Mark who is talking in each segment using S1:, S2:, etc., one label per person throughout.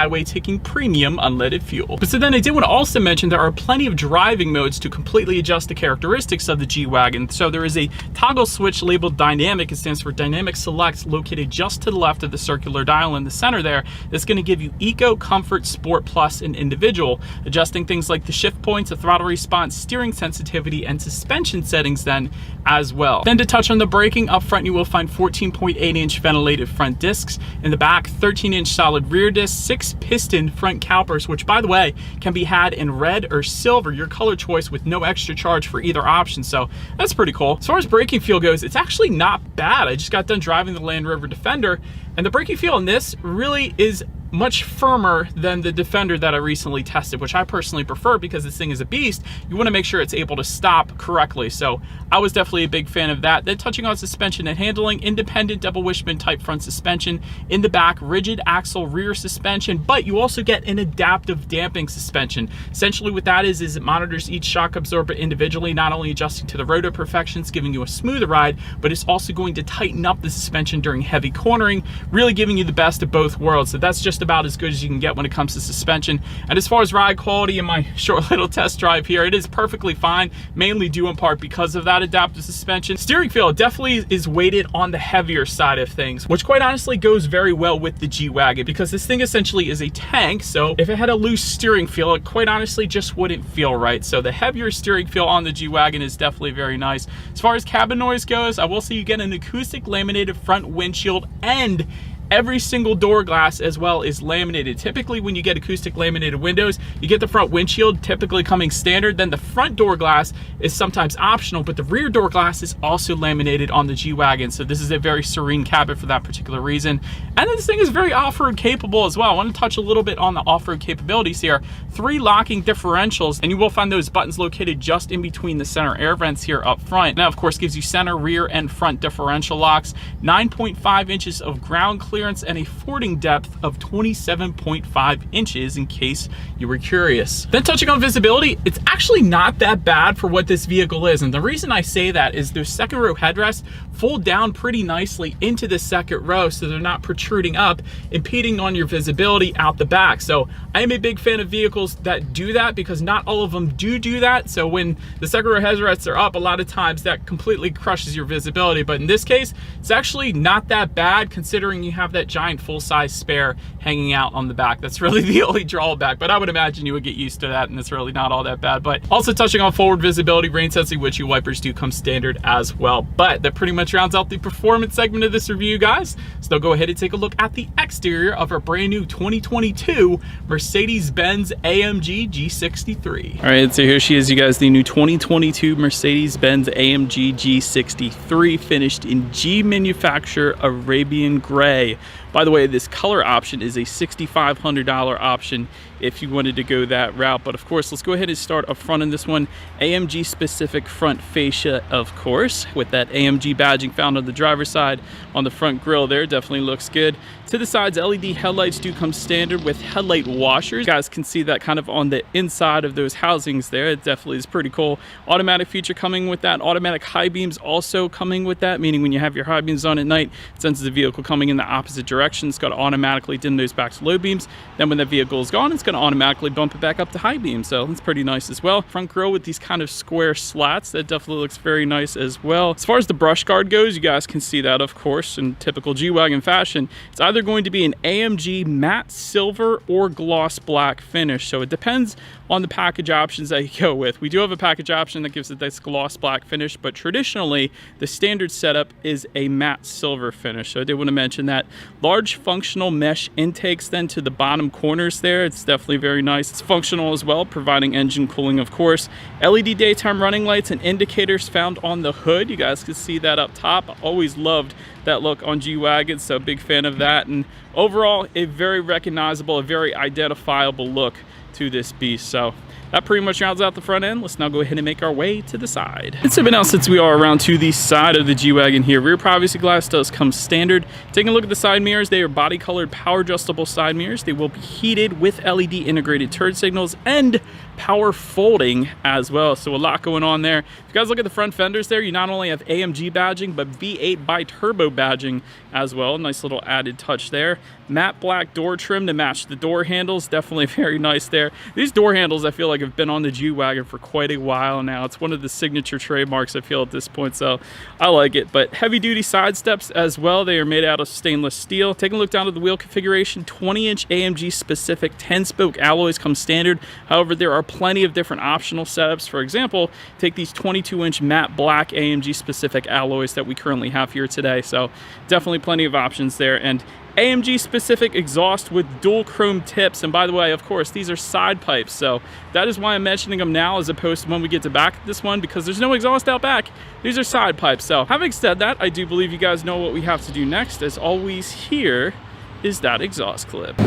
S1: highway taking premium unleaded fuel. But so then I did want to also mention there are plenty of driving modes to completely adjust the characteristics of the G-Wagon. So there is a toggle switch labeled dynamic. It stands for dynamic select, located just to the left of the circular dial in the center there. That's going to give you eco, comfort, sport, plus, and individual, adjusting things like the shift points, the throttle response, steering sensitivity, and suspension settings then as well. Then to touch on the braking, up front you will find 14.8-inch ventilated front discs. In the back, 13-inch solid rear discs, 6 piston front calipers, which by the way can be had in red or silver, your color choice, with no extra charge for either option, so that's pretty cool. As far as braking feel goes, it's actually not bad. I just got done driving the Land Rover Defender, and the braking feel in this really is much firmer than the Defender that I recently tested, which I personally prefer because this thing is a beast. You want to make sure it's able to stop correctly, so I was definitely a big fan of that. Then touching on suspension and handling, independent double wishbone type front suspension. In the back, rigid axle rear suspension, but you also get an adaptive damping suspension. Essentially what that is it monitors each shock absorber individually, not only adjusting to the rotor perfections, giving you a smoother ride, but it's also going to tighten up the suspension during heavy cornering, really giving you the best of both worlds. So that's just about as good as you can get when it comes to suspension. And as far as ride quality in my short little test drive here, it is perfectly fine, mainly due in part because of that adaptive suspension. Steering feel definitely is weighted on the heavier side of things, which quite honestly goes very well with the G-Wagon because this thing essentially is a tank, so if it had a loose steering feel, it quite honestly just wouldn't feel right. So the heavier steering feel on the G-Wagon is definitely very nice. As far as cabin noise goes, I will say you get an acoustic laminated front windshield, and every single door glass as well is laminated. Typically when you get acoustic laminated windows, you get the front windshield typically coming standard, then the front door glass is sometimes optional, but the rear door glass is also laminated on the G-Wagon. So this is a very serene cabin for that particular reason. And then this thing is very off-road capable as well. I want to touch a little bit on the off-road capabilities here. 3 locking differentials, and you will find those buttons located just in between the center air vents here up front. Now of course gives you center, rear, and front differential locks, 9.5 inches of ground clearance, and a fording depth of 27.5 inches in case you were curious. Then touching on visibility, it's actually not that bad for what this vehicle is, and the reason I say that is those second row headrests fold down pretty nicely into the second row, so they're not protruding up, impeding on your visibility out the back. So I am a big fan of vehicles that do that because not all of them do that. So when the second row headrests are up, a lot of times that completely crushes your visibility, but in this case it's actually not that bad considering you have that giant full-size spare hanging out on the back. That's really the only drawback, but I would imagine you would get used to that and it's really not all that bad. But also touching on forward visibility, rain sensing windshield wipers do come standard as well. But that pretty much rounds out the performance segment of this review, guys. So go ahead and take a look at the exterior of our brand new 2022 Mercedes-Benz AMG G63. All right, so here she is, you guys, the new 2022 Mercedes-Benz AMG G63, finished in G manufacturer Arabian Gray. By the way, this color option is a $6,500 option if you wanted to go that route. But of course, let's go ahead and start up front in this one. AMG specific front fascia, of course, with that AMG badging found on the driver's side on the front grille there. Definitely looks good. To the sides, LED headlights do come standard with headlight washers. You guys can see that kind of on the inside of those housings there. It definitely is pretty cool. Automatic feature coming with that. Automatic high beams also coming with that, meaning when you have your high beams on at night, it senses the vehicle coming in the opposite direction. It's going to automatically dim those back to low beams. Then when that vehicle is gone, it's going to automatically bump it back up to high beams. So that's pretty nice as well. Front grille with these kind of square slats. That definitely looks very nice as well. As far as the brush guard goes, you guys can see that, of course, in typical G-Wagon fashion. It's either going to be an AMG matte silver or gloss black finish. So it depends on the package options that you go with. We do have a package option that gives it this gloss black finish, but traditionally the standard setup is a matte silver finish. So I did want to mention that. Large functional mesh intakes then to the bottom corners there. It's definitely very nice. It's functional as well, providing engine cooling, of course. LED daytime running lights and indicators found on the hood. You guys can see that up top. I always loved that look on G-Wagons, so big fan of that. And overall, a very recognizable, a very identifiable look to this beast. So that pretty much rounds out the front end. Let's now go ahead and make our way to the side. And so now, since we are around to the side of the G-Wagon here, rear privacy glass does come standard. Taking a look at the side mirrors, mirrors, they are body colored power adjustable side mirrors. They will be heated with LED integrated turn signals and power folding as well. So a lot going on there. If you guys look at the front fenders there, you not only have AMG badging, but V8 bi-turbo badging as well. Nice little added touch there. Matte black door trim to match the door handles. Definitely very nice there. These door handles I feel like have been on the G-Wagon for quite a while now. It's one of the signature trademarks I feel at this point, so I like it. But heavy duty side steps as well. They are made out of stainless steel. Taking a look down at the wheel configuration, 20-inch AMG specific 10-spoke alloys come standard. However, there are plenty of different optional setups. For example, take these 22-inch matte black AMG specific alloys that we currently have here today. So definitely plenty of options there. And AMG specific exhaust with dual chrome tips. And by the way, of course, these are side pipes. So that is why I'm mentioning them now as opposed to when we get to back this one, because there's no exhaust out back. These are side pipes. So having said that, I do believe you guys know what we have to do next. As always, here is that exhaust clip.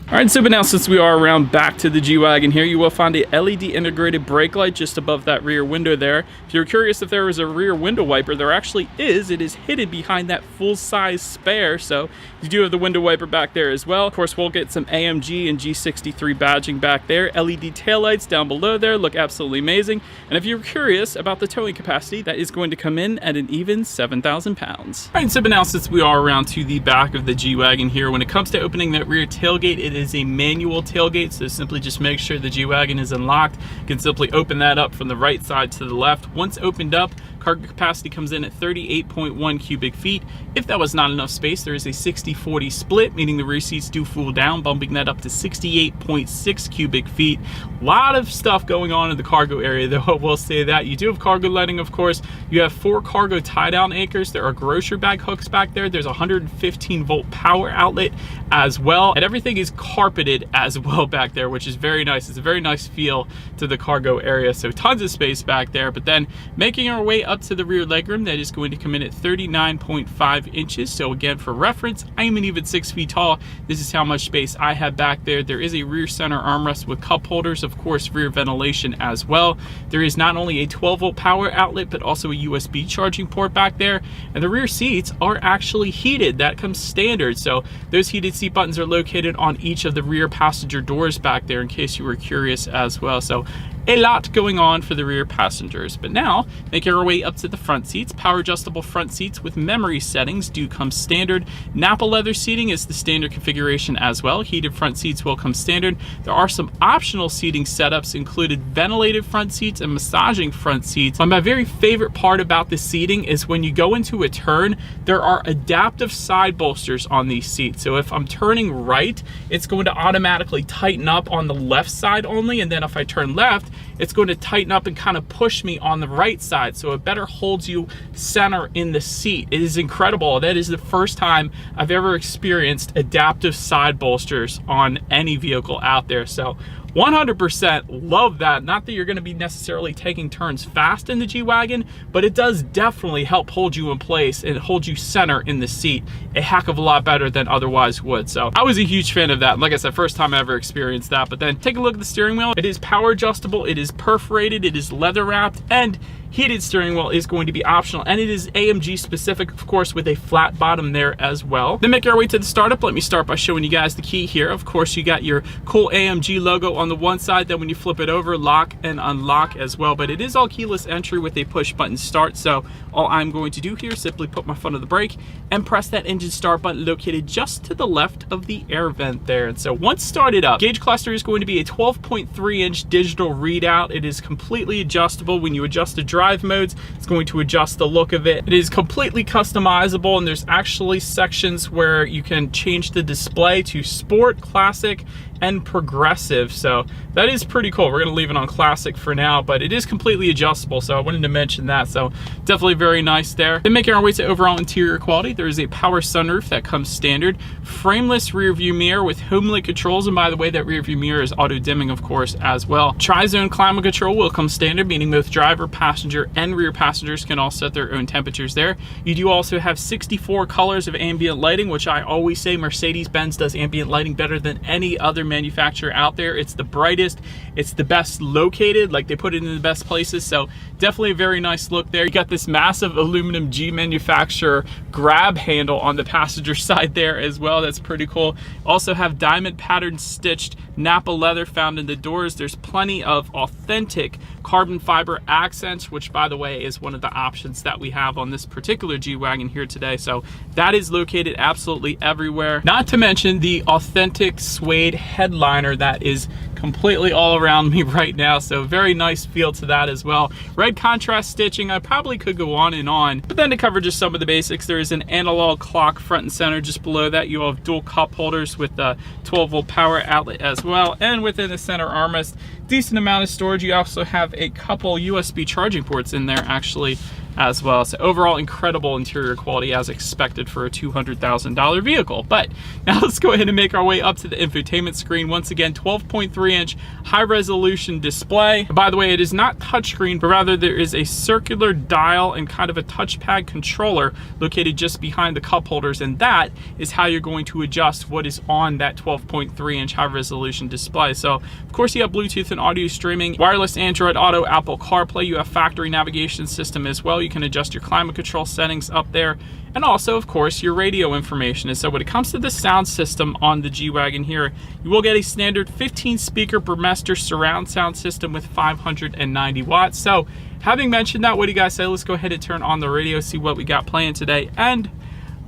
S1: All right, so but now since we are around back to the G-Wagon here, you will find a LED integrated brake light just above that rear window there. If you're curious if there was a rear window wiper, there actually is. It is hidden behind that full-size spare, so you do have the window wiper back there as well. Of course, we'll get some AMG and G63 badging back there. LED taillights down below there look absolutely amazing. And if you're curious about the towing capacity, that is going to come in at an even 7,000 pounds. All right, so but now since we are around to the back of the G-Wagon here, when it comes to opening that rear tailgate, it is a manual tailgate, so simply just make sure the G-Wagon is unlocked. You can simply open that up from the right side to the left. Once opened up, cargo capacity comes in at 38.1 cubic feet. If that was not enough space, there is a 60-40 split, meaning the rear seats do fool down, bumping that up to 68.6 cubic feet. A lot of stuff going on in the cargo area, though, I will say that. You do have cargo lighting, of course. You have 4 cargo tie-down anchors. There are grocery bag hooks back there. There's a 115-volt power outlet as well, and everything is carpeted as well back there, which is very nice. It's a very nice feel to the cargo area, so tons of space back there. But then making our way up to the rear legroom, that is going to come in at 39.5 inches. So again, for reference, I am an even 6 feet tall. This is how much space I have back there. There is a rear center armrest with cup holders, of course, rear ventilation as well. There is not only a 12-volt power outlet, but also a USB charging port back there. And the rear seats are actually heated. That comes standard. So those heated seat buttons are located on each of the rear passenger doors back there, in case you were curious as well. So a lot going on for the rear passengers. But now, making our way up to the front seats. Power adjustable front seats with memory settings do come standard. Napa leather seating is the standard configuration as well. Heated front seats will come standard. There are some optional seating setups, included ventilated front seats and massaging front seats. But my very favorite part about the seating is when you go into a turn, there are adaptive side bolsters on these seats. So if I'm turning right, it's going to automatically tighten up on the left side only, and then if I turn left, it's going to tighten up and kind of push me on the right side, so it better holds you center in the seat. It is incredible. That is the first time I've ever experienced adaptive side bolsters on any vehicle out there. So 100% love that. Not that you're going to be necessarily taking turns fast in the G-Wagon, but it does definitely help hold you in place and hold you center in the seat a heck of a lot better than otherwise would. So I was a huge fan of that. Like I said, first time I ever experienced that. But then take a look at the steering wheel. It is power adjustable, it is perforated, it is leather wrapped, and heated steering wheel is going to be optional, and it is AMG specific, of course, with a flat bottom there as well. Then make our way to the startup. Let me start by showing you guys the key here. Of course, you got your cool AMG logo on the one side, then when you flip it over, lock and unlock as well. But it is all keyless entry with a push button start, so all I'm going to do here is simply put my foot on the brake and press that engine start button located just to the left of the air vent there. And so once started up, gauge cluster is going to be a 12.3-inch digital readout. It is completely adjustable. When you adjust the drive modes, it's going to adjust the look of it. It is completely customizable, and there's actually sections where you can change the display to sport, classic, and progressive. So that is pretty cool. We're gonna leave it on classic for now, but it is completely adjustable, so I wanted to mention that. So definitely very nice there. Then making our way to overall interior quality, there is a power sunroof that comes standard, frameless rear view mirror with HomeLink controls, and by the way, that rear view mirror is auto dimming, of course, as well. Tri-zone climate control will come standard, meaning both driver, passenger, and rear passengers can all set their own temperatures there. You do also have 64 colors of ambient lighting, which I always say Mercedes-Benz does ambient lighting better than any other manufacturer out there. It's the brightest, it's the best located, like they put it in the best places, so definitely a very nice look there. You got this massive aluminum G manufacturer grab handle on the passenger side there as well. That's pretty cool. Also have diamond pattern stitched Napa leather found in the doors. There's plenty of authentic carbon fiber accents, which by the way is one of the options that we have on this particular G-Wagon here today. So that is located absolutely everywhere. Not to mention the authentic suede headliner that is completely all around me right now, so very nice feel to that as well. Red contrast stitching, I probably could go on and on, but then to cover just some of the basics, there is an analog clock front and center. Just below that you have dual cup holders with a 12-volt power outlet as well, and within the center armrest, decent amount of storage. You also have a couple USB charging ports in there actually as well. So overall, incredible interior quality as expected for a $200,000 vehicle. But now let's go ahead and make our way up to the infotainment screen. Once again, 12.3-inch high resolution display. By the way, it is not touchscreen, but rather there is a circular dial and kind of a touchpad controller located just behind the cup holders, and that is how you're going to adjust what is on that 12.3-inch high resolution display. So of course you have Bluetooth and audio streaming, wireless Android Auto, Apple CarPlay, you have factory navigation system as well. You can adjust your climate control settings up there, and also of course your radio information. And so when it comes to the sound system on the G-Wagon here, you will get a standard 15 speaker Burmester surround sound system with 590 watts. So having mentioned that, what do you guys say? Let's go ahead and turn on the radio, see what we got playing today, and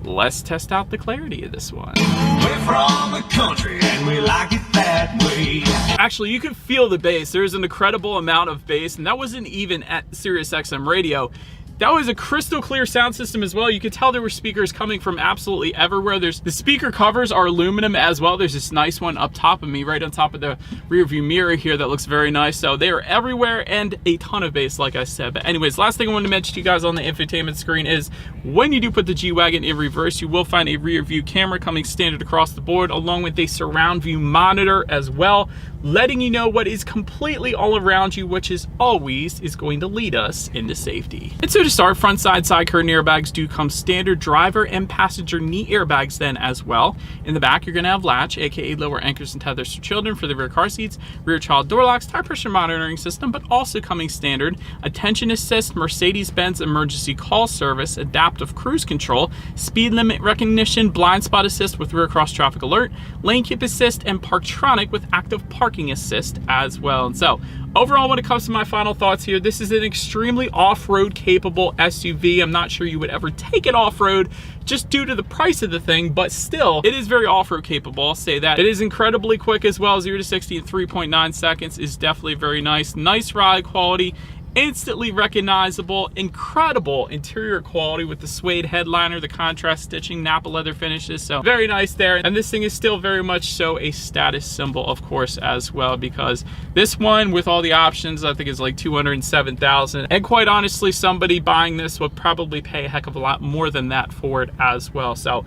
S1: let's test out the clarity of this one.
S2: We're from the country and we like it that way.
S1: Actually, you can feel the bass. There's an incredible amount of bass, and that wasn't even at SiriusXM radio. That was a crystal clear sound system as well. You could tell there were speakers coming from absolutely everywhere. The speaker covers are aluminum as well. There's this nice one up top of me, right on top of the rear view mirror here, that looks very nice. So they are everywhere, and a ton of bass, like I said. But anyways, last thing I wanted to mention to you guys on the infotainment screen is when you do put the G-Wagon in reverse, you will find a rear view camera coming standard across the board, along with a surround view monitor as well, letting you know what is completely all around you, which is always going to lead us into safety. And so to start, front side curtain airbags do come standard, driver and passenger knee airbags then as well. In the back, you're gonna have latch, aka lower anchors and tethers for children for the rear car seats, rear child door locks, tire pressure monitoring system, but also coming standard, attention assist, Mercedes-Benz emergency call service, adaptive cruise control, speed limit recognition, blind spot assist with rear cross traffic alert, lane keep assist, and Parktronic with active parking assist as well. And so overall, when it comes to my final thoughts here, this is an extremely off-road capable SUV. I'm not sure you would ever take it off-road just due to the price of the thing, but still, it is very off-road capable, I'll say that. It is incredibly quick as well. 0 to 60 in 3.9 seconds is definitely very nice. Nice ride quality, instantly recognizable, incredible interior quality with the suede headliner, the contrast stitching, Napa leather finishes, so very nice there. And this thing is still very much so a status symbol, of course, as well, because this one with all the options I think is like $207,000, and quite honestly somebody buying this would probably pay a heck of a lot more than that for it as well. So